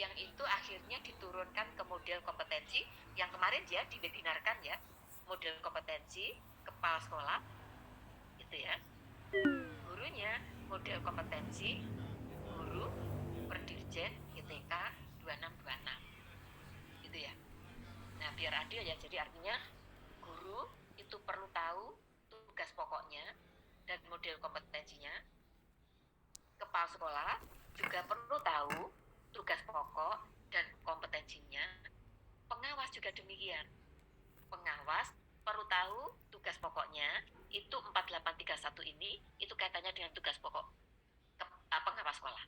yang itu akhirnya diturunkan ke model kompetensi yang kemarin ya diwebinarkan ya, model kompetensi kepala sekolah gitu ya. Gurunya model kompetensi guru perdirjen ITK 2626 gitu ya. Nah biar adil ya, jadi artinya guru itu perlu tahu tugas pokoknya dan model kompetensinya. Kepala sekolah juga perlu tahu tugas pokok dan kompetensinya. Pengawas juga demikian. Pengawas perlu tahu tugas pokoknya, itu 4831 ini itu kaitannya dengan tugas pokok pengawas sekolah.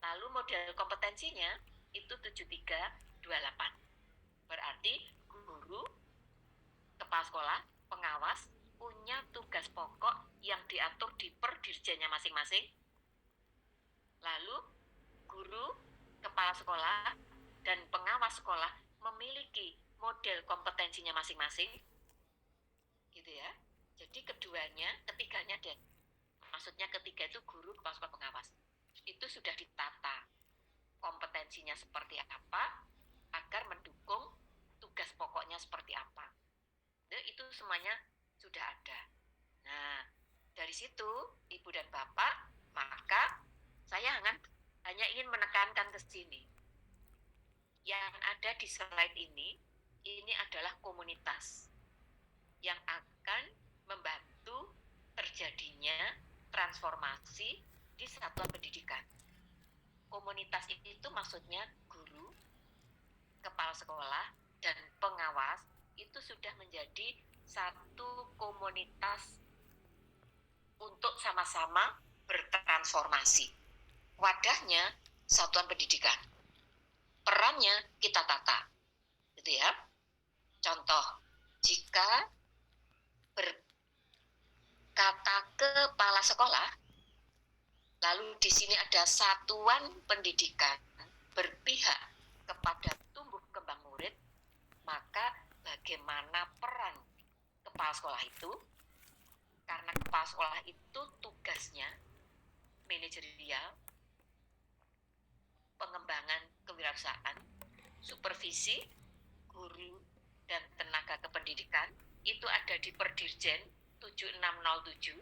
Lalu model kompetensinya itu 7328. Berarti guru, kepala sekolah, pengawas punya tugas pokok yang diatur di perdirjennya masing-masing. Lalu guru, kepala sekolah, dan pengawas sekolah memiliki model kompetensinya masing-masing gitu ya. Jadi ketiganya deh, maksudnya ketiga itu guru, kepala sekolah, pengawas, itu sudah ditata kompetensinya seperti apa agar mendukung tugas pokoknya seperti apa. Dan itu semuanya sudah ada. Nah dari situ Ibu dan Bapak, maka saya hanya ingin menekankan ke sini. Yang ada di slide ini adalah komunitas yang akan membantu terjadinya transformasi di satuan pendidikan. Komunitas itu maksudnya guru, kepala sekolah, dan pengawas itu sudah menjadi satu komunitas untuk sama-sama bertransformasi. Wadahnya satuan pendidikan. Perannya kita tata. Gitu ya. Contoh, jika berkata kepala sekolah, lalu di sini ada satuan pendidikan berpihak kepada tumbuh kembang murid, maka bagaimana peran kepala sekolah itu? Karena kepala sekolah itu tugasnya manajerial, pengembangan kewirausahaan, supervisi guru dan tenaga kependidikan itu ada di Perdirjen 7607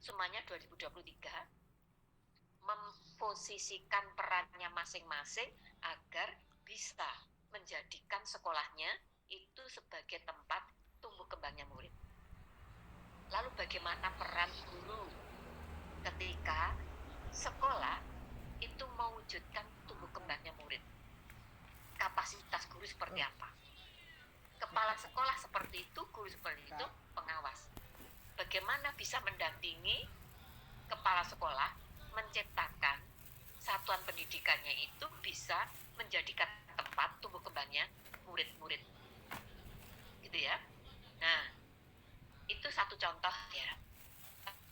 semuanya 2023, memposisikan perannya masing-masing agar bisa menjadikan sekolahnya itu sebagai tempat tumbuh kembangnya murid. Lalu bagaimana peran guru ketika sekolah itu mewujudkan tumbuh kembangnya murid? Kapasitas guru seperti apa? Kepala sekolah seperti itu, guru seperti itu, pengawas. Bagaimana bisa mendampingi kepala sekolah menciptakan satuan pendidikannya itu bisa menjadikan tempat tumbuh kembangnya murid-murid. Gitu ya. Nah, itu satu contoh ya.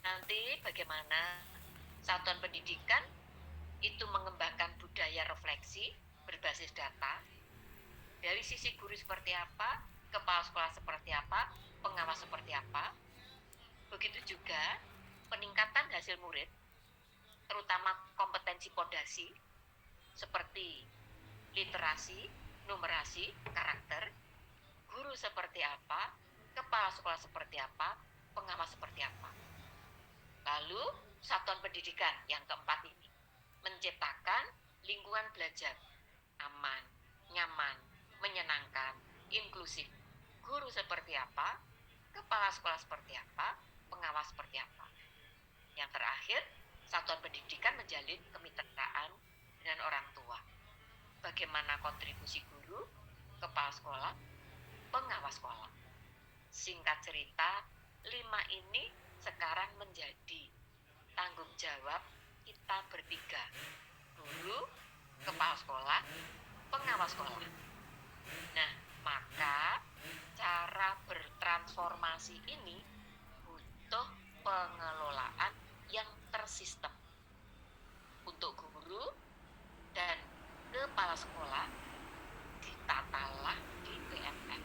Nanti bagaimana satuan pendidikan itu mengembangkan budaya refleksi berbasis data. Dari sisi guru seperti apa, kepala sekolah seperti apa, pengawas seperti apa. Begitu juga peningkatan hasil murid, terutama kompetensi pondasi seperti literasi, numerasi, karakter. Guru seperti apa, kepala sekolah seperti apa, pengawas seperti apa. Lalu satuan pendidikan yang keempat ini menciptakan lingkungan belajar aman, nyaman, menyenangkan, inklusif. Guru seperti apa, kepala sekolah seperti apa, pengawas seperti apa. Yang terakhir, satuan pendidikan menjalin kemitraan dengan orang tua. Bagaimana kontribusi guru, kepala sekolah, pengawas sekolah. Singkat cerita, 5 ini sekarang menjadi tanggung jawab kita bertiga. Guru, kepala sekolah, pengawas sekolah. Nah, maka cara bertransformasi ini butuh pengelolaan yang tersistem. Untuk guru dan kepala sekolah ditatalah di PMM.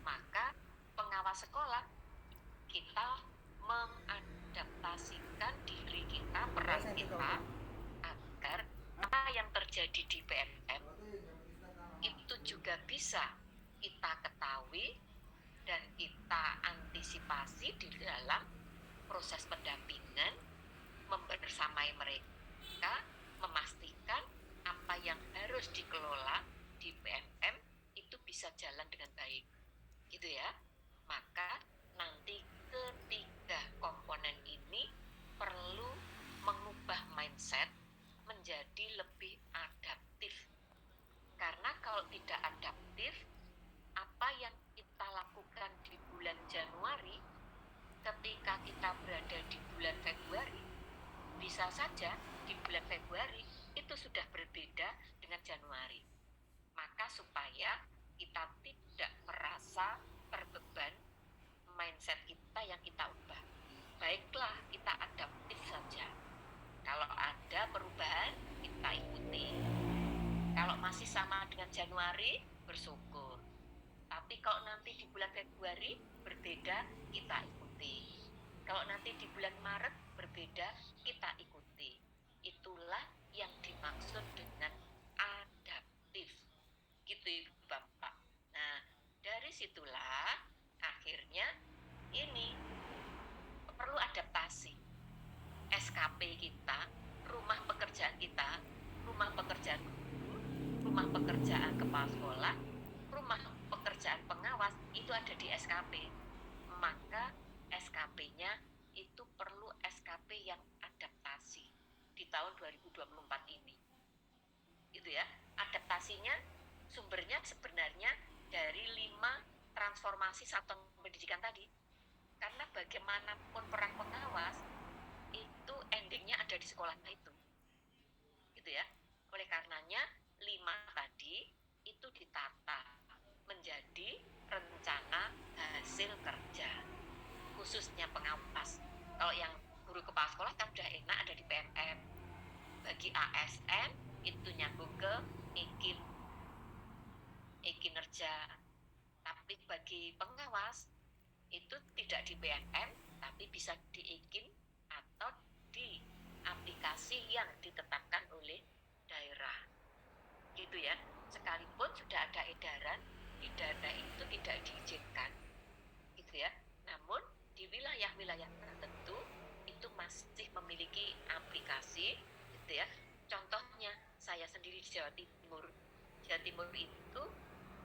Maka pengawas sekolah kita mengadaptasikan diri kita, peran kita agar apa yang terjadi terjadi di PNM itu juga bisa kita ketahui dan kita antisipasi di dalam proses pendampingan, membersamai mereka, memastikan apa yang harus dikelola di PNM itu bisa jalan dengan baik, gitu ya. Maka nanti ketiga komponen ini perlu mengubah mindset menjadi lebih adaptif. Karena kalau tidak adaptif, apa yang kita lakukan di bulan Januari, ketika kita berada di bulan Februari, bisa saja di bulan Februari itu sudah berbeda dengan Januari. Maka supaya kita tidak merasa terbeban, mindset kita yang kita ubah. Baiklah, kita adaptif saja. Kalau ada perubahan, kita ikuti. Kalau masih sama dengan Januari, bersyukur. Tapi kalau nanti di bulan Februari berbeda, kita ikuti. Kalau nanti di bulan Maret berbeda, kita ikuti. Itulah yang dimaksud dengan adaptif. Gitu Ibu Bapak. Nah, dari situlah akhirnya ini perlu adaptasi. SKP kita, rumah pekerjaan kita, rumah pekerjaan guru, rumah pekerjaan kepala sekolah, rumah pekerjaan pengawas itu ada di SKP. Maka SKP-nya itu perlu SKP yang adaptasi di tahun 2024 ini. Itu ya. Adaptasinya sumbernya sebenarnya dari 5 transformasi satuan pendidikan tadi. Karena bagaimanapun peran pengawas itu endingnya ada di sekolah itu. Gitu ya. Oleh karenanya 5 tadi itu ditata menjadi rencana hasil kerja khususnya pengawas. Kalau yang guru kepala sekolah kan udah enak ada di PNM. Bagi ASN itu nyambung ke e-kinerja. Tapi bagi pengawas itu tidak di PNM tapi bisa di e-kin atau di aplikasi yang ditetapkan oleh daerah. Gitu ya. Sekalipun sudah ada edaran di daerah itu tidak diizinkan. Gitu ya. Namun di wilayah-wilayah tertentu itu masih memiliki aplikasi, gitu ya. Contohnya saya sendiri di Jawa Timur. Jawa Timur itu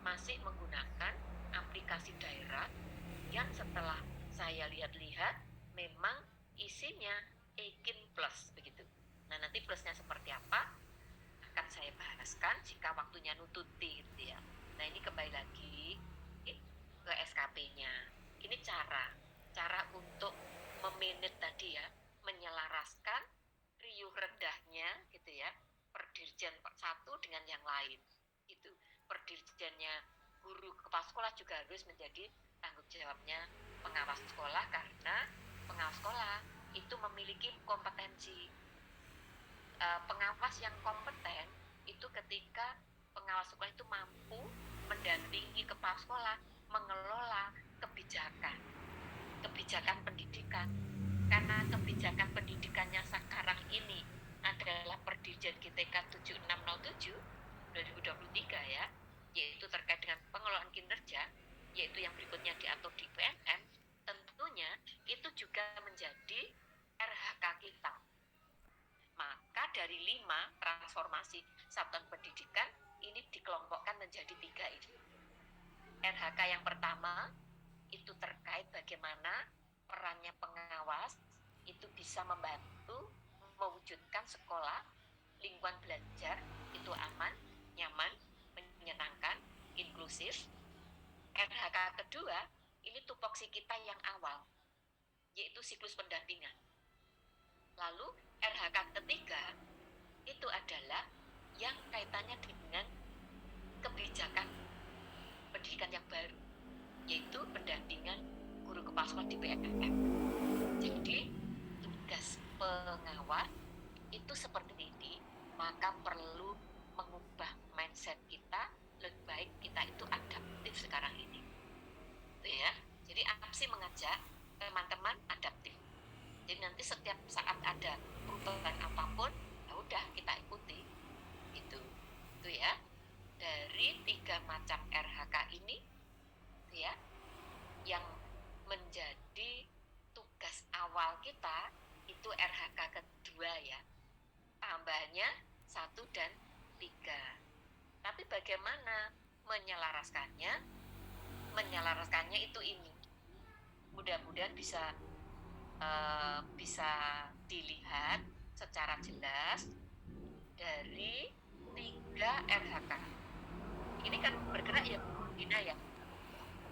masih menggunakan aplikasi daerah yang setelah saya lihat-lihat memang isinya e-kin plus begitu. Nah, nanti plusnya seperti apa akan saya bahaskan jika waktunya nututi, gitu ya. Nah, ini kembali lagi ke SKP-nya. Ini cara untuk memanage tadi ya, menyelaraskan riuh rendahnya gitu ya, perdirjen satu dengan yang lain. Itu perdirjennya guru kepala sekolah juga harus menjadi tanggung jawabnya pengawas sekolah, karena pengawas sekolah itu memiliki kompetensi. Pengawas yang kompeten itu ketika pengawas sekolah itu mampu mendampingi kepala sekolah mengelola kebijakan pendidikan. Karena kebijakan pendidikannya sekarang ini adalah Perdirjen GTK 7607 2023 ya, yaitu terkait dengan pengelolaan kinerja, yaitu yang berikutnya diatur di PNM. Tentunya itu juga menjadi RHK kita. Maka dari 5 transformasi satuan pendidikan ini dikelompokkan menjadi 3 ini. RHK yang pertama itu terkait bagaimana perannya pengawas itu bisa membantu mewujudkan sekolah, lingkungan belajar itu aman, nyaman, menyenangkan, inklusif. RHK kedua ini tupoksi kita yang awal, yaitu siklus pendampingan. Lalu RHK ketiga itu adalah yang kaitannya dengan kebijakan pendidikan yang baru, yaitu pendampingan guru kepala sekolah di PNM. Jadi tugas pengawas itu seperti ini, maka perlu mengubah mindset kita, lebih baik kita itu adaptif sekarang ini. Itu ya. Jadi APSI mengajak teman-teman adaptif. Jadi nanti setiap saat ada perubahan apapun, ya udah kita ikuti. Gitu. sebenarnya 1 dan 3. Tapi bagaimana menyelaraskannya? Menyelaraskannya itu ini. Mudah-mudahan bisa dilihat secara jelas dari 3 RHK. Ini kan bergerak ya Bu Dina ya?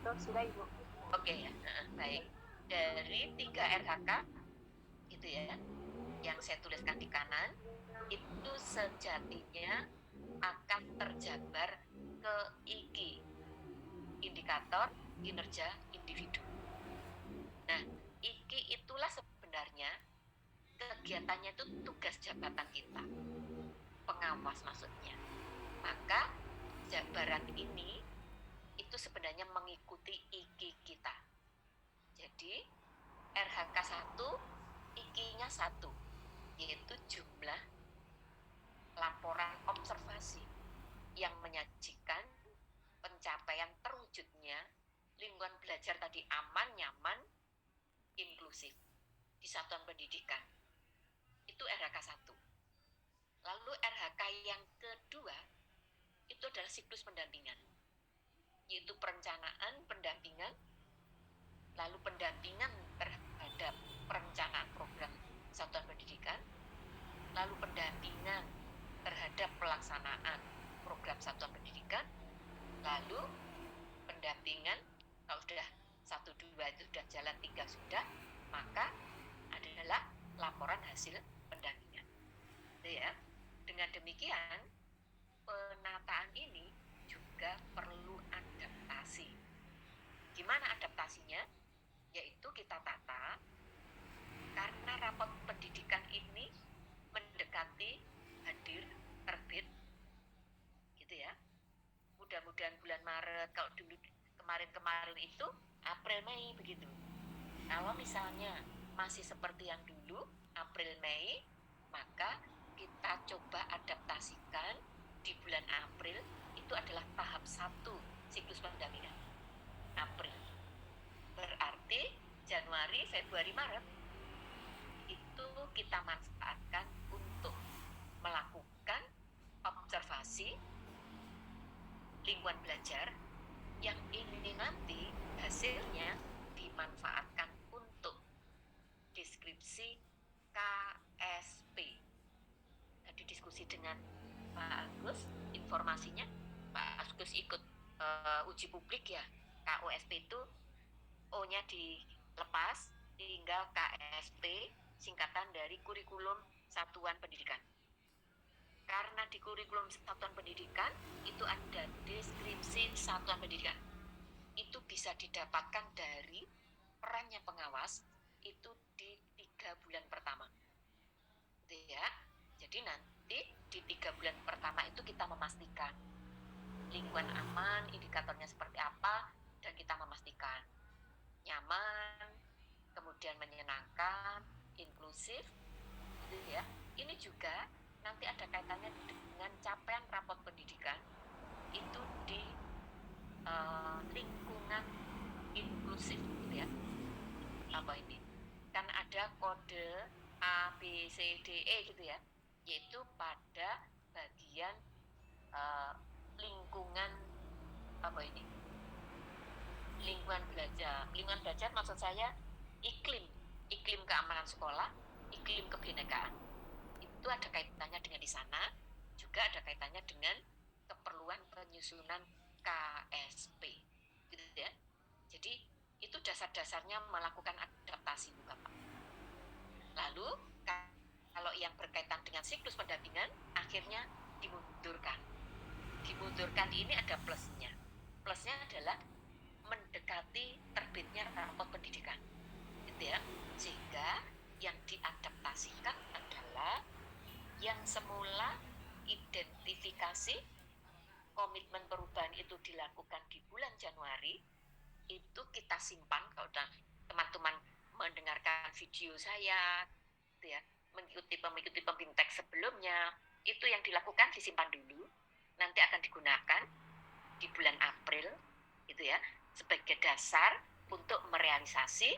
Betul, sudah Ibu. Oke ya, baik. Dari 3 RHK itu ya, yang saya tuliskan di kanan, itu sejatinya akan terjabar ke IKI, indikator kinerja individu. Nah, IKI itulah sebenarnya kegiatannya itu tugas jabatan kita, pengawas maksudnya. Maka jabaran ini itu sebenarnya mengikuti IKI kita. Jadi RHK 1, IKI-nya 1, yaitu jumlah laporan observasi yang menyajikan pencapaian terwujudnya lingkungan belajar tadi aman, nyaman, inklusif di satuan pendidikan. Itu RHK 1. Lalu RHK yang kedua itu adalah siklus pendampingan, yaitu perencanaan pendampingan, lalu pendampingan terhadap perencanaan program satuan pendidikan, lalu pendampingan terhadap pelaksanaan program satuan pendidikan, lalu pendampingan kalau sudah 1, 2 itu sudah jalan, 3 sudah, maka adalah laporan hasil pendampingan. Ya, dengan demikian penataan ini juga perlu adaptasi. Gimana adaptasinya? Yaitu kita tata karena rapot pendidikan ini mendekati hadir terbit gitu ya. Mudah-mudahan bulan Maret, kalau dulu kemarin itu April Mei begitu. Kalau misalnya masih seperti yang dulu April Mei, maka kita coba adaptasikan di bulan April itu adalah tahap 1 siklus pendampingan. April berarti Januari, Februari, Maret itu kita manfaatkan untuk melakukan observasi lingkungan belajar yang ini nanti hasilnya dimanfaatkan untuk deskripsi KSP. Tadi diskusi dengan Pak Agus, informasinya Pak Agus ikut uji publik ya, KOSP itu O-nya dilepas, tinggal KSP, singkatan dari kurikulum satuan pendidikan. Karena di kurikulum satuan pendidikan itu ada deskripsi satuan pendidikan. Itu bisa didapatkan dari perannya pengawas itu di 3 bulan pertama. Ya, jadi nanti di 3 bulan pertama itu kita memastikan lingkungan aman, indikatornya seperti apa, dan kita memastikan nyaman, kemudian menyenangkan, inklusif, gitu ya. Ini juga nanti ada kaitannya dengan capaian rapot pendidikan itu di lingkungan inklusif, gitu ya. Apa ini? Kan ada kode A, B, C, D, E gitu ya, yaitu pada bagian lingkungan apa ini? Lingkungan belajar maksud saya iklim keamanan sekolah, iklim kebinekaan. Itu ada kaitannya dengan di sana, juga ada kaitannya dengan keperluan penyusunan KSP, gitu ya. Jadi itu dasar-dasarnya melakukan adaptasi, Bu Bapak. Lalu kalau yang berkaitan dengan siklus pendampingan, akhirnya dimundurkan. Dimundurkan ini ada plusnya. Plusnya adalah mendekati terbitnya rapot pendidikan, gitu ya. Sehingga yang diadaptasikan adalah yang semula identifikasi komitmen perubahan itu dilakukan di bulan Januari, itu kita simpan. Kalau teman-teman mendengarkan video saya, gitu ya, mengikuti pembintek sebelumnya, itu yang dilakukan disimpan dulu, nanti akan digunakan di bulan April, gitu ya, sebagai dasar untuk merealisasi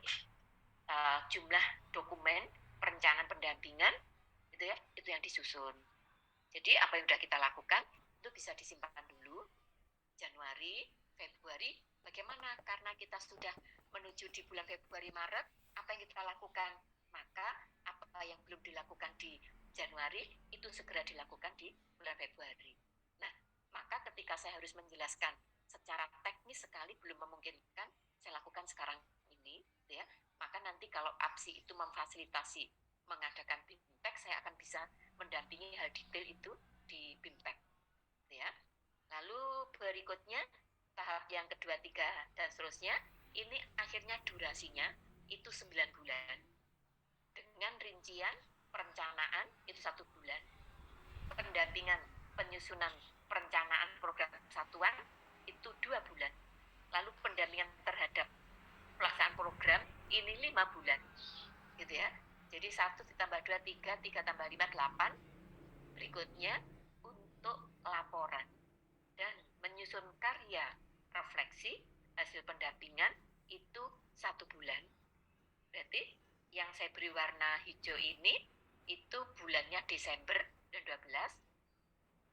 jumlah dokumen perencanaan pendampingan, gitu ya, itu yang disusun. Jadi apa yang sudah kita lakukan itu bisa disimpan dulu. Januari, Februari, bagaimana? Karena kita sudah menuju di bulan Februari, Maret, apa yang kita lakukan? Maka apa yang belum dilakukan di Januari itu segera dilakukan di bulan Februari. Nah, maka ketika saya harus menjelaskan secara teknis sekali belum memungkinkan, saya lakukan sekarang ini, ya. Maka nanti kalau APSI itu memfasilitasi mengadakan BIMTEK, saya akan bisa mendampingi hal detail itu di BIMTEK, ya. Lalu berikutnya tahap yang kedua, tiga, dan seterusnya, ini akhirnya durasinya itu 9 bulan. Dengan rincian perencanaan itu 1 bulan. Pendampingan penyusunan perencanaan program satuan itu 2 bulan. Lalu pendampingan terhadap pelaksanaan program ini 5 bulan. Gitu ya. Jadi 1 ditambah 2, 3, 3 tambah 5, 8. Berikutnya untuk laporan dan menyusun karya refleksi hasil pendampingan itu 1 bulan. Berarti yang saya beri warna hijau ini itu bulannya Desember dan 12.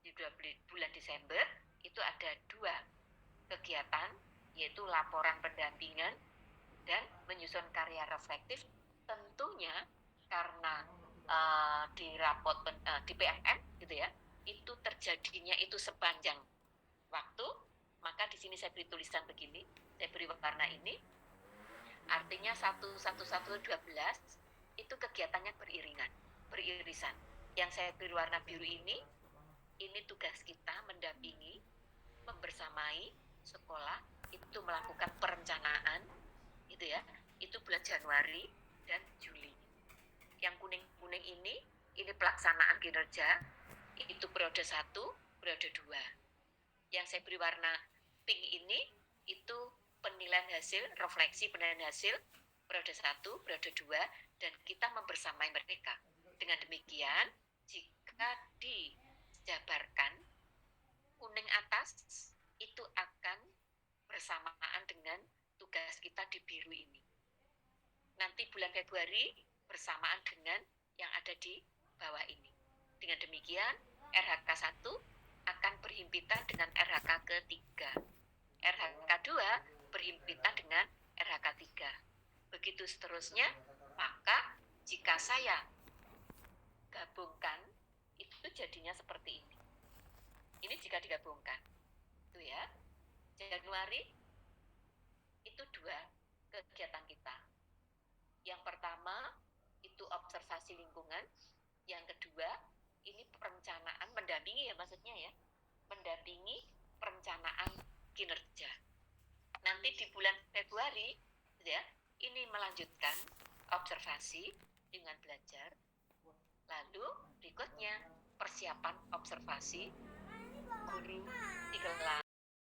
Di bulan Desember itu ada 2 kegiatan, yaitu laporan pendampingan dan menyusun karya reflektif. Tentunya karena di rapot di PMM gitu ya, itu terjadinya itu sepanjang waktu, maka di sini saya beri tulisan begini, saya beri warna ini, artinya 1/1/1/12 itu kegiatannya beririsan. Yang saya beri warna biru ini tugas kita mendampingi, membersamai sekolah itu melakukan perencanaan, gitu ya, itu bulan Januari dan Juli. Yang kuning-kuning ini pelaksanaan kinerja, itu periode 1, periode 2. Yang saya beri warna pink ini itu penilaian hasil, refleksi penilaian hasil periode 1, periode 2, dan kita membersamai mereka. Dengan demikian, jika dijabarkan, kuning atas itu akan bersamaan dengan tugas kita di biru ini. Nanti bulan Februari bersamaan dengan yang ada di bawah ini. Dengan demikian, RHK 1 akan berhimpitan dengan RHK ketiga. RHK 2 berhimpitan dengan RHK 3. Begitu seterusnya, maka jika saya gabungkan, itu jadinya seperti ini. Ini jika digabungkan. Itu ya. Januari itu 2 kegiatan kita. Yang pertama itu observasi lingkungan, yang kedua ini perencanaan, mendampingi ya maksudnya ya, mendampingi perencanaan kinerja. Nanti di bulan Februari ya, ini melanjutkan observasi dengan belajar. Lalu berikutnya persiapan observasi guru di kelas.